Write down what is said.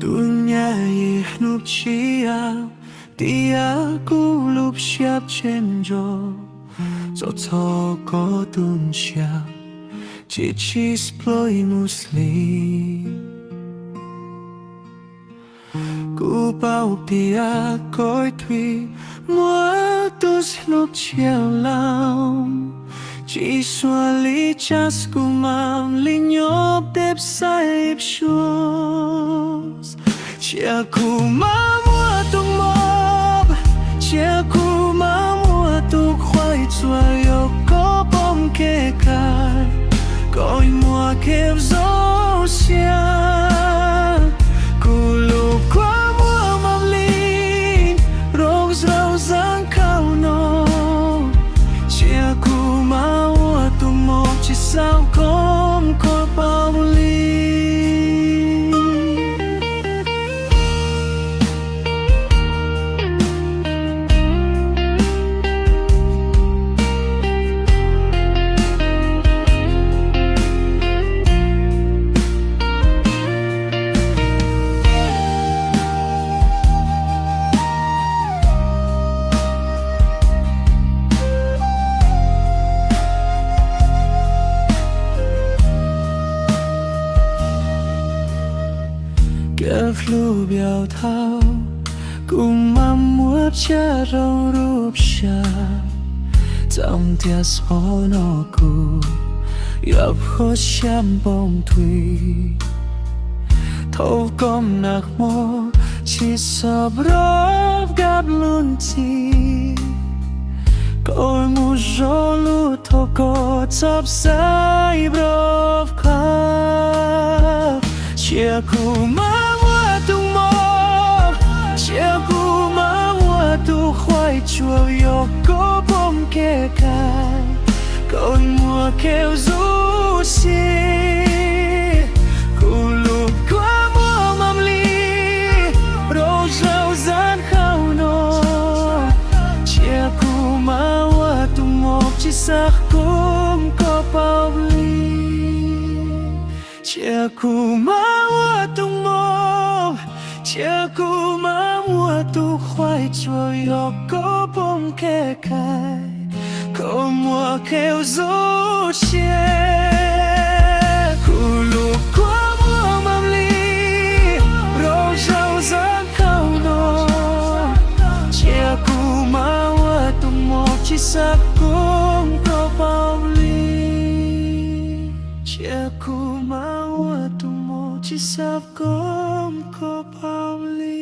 Dunia hidup siap, dia kulub siap cenjo. Zotoko dun siap, cici sploi muslim. Ku bau dia koi tui, mua tus luk chiao lam. Chỉ xua lý chas ku mam li nhop đẹp sai ip shuos. Chia ku ma mua tung mob, chia ku ma mua tu khoai chua yo có bom kê kai. Coi mua kẹp gió xia, ku lu qua mua mam lin, rong rau giang khao no. Chia ku ma mua tu một chỉ sao không có bao ly. Kẹp lưu biểu thao cùng mong muốn cha rau rụp xa trong tia gió nó cu gặp khó xem bông thủy thâu com nạc mô chỉ sập rớp gặp luôn chi coi mu gió lút thâu có chắp say rớp khắp chia ku ma tung mơ chia ku ma mua tu khoai chua yo có bom kê kai coi mua kêu rú xì ku lục qua mua mam ly rau rau gian khao no chia ku ma mua tung một chỉ sắc cũng có bao ly chia ku ma mua tung một chia ku ma mua tu khoai chua yo có bom kê kai có mua kêu rú chia ku lục qua mua mam ly rau rau gian khao no chia ku ma mua tu một chỉ sắc cũng có bao ly chia ku ma mua tu một chỉ sắc cũng có bao ly.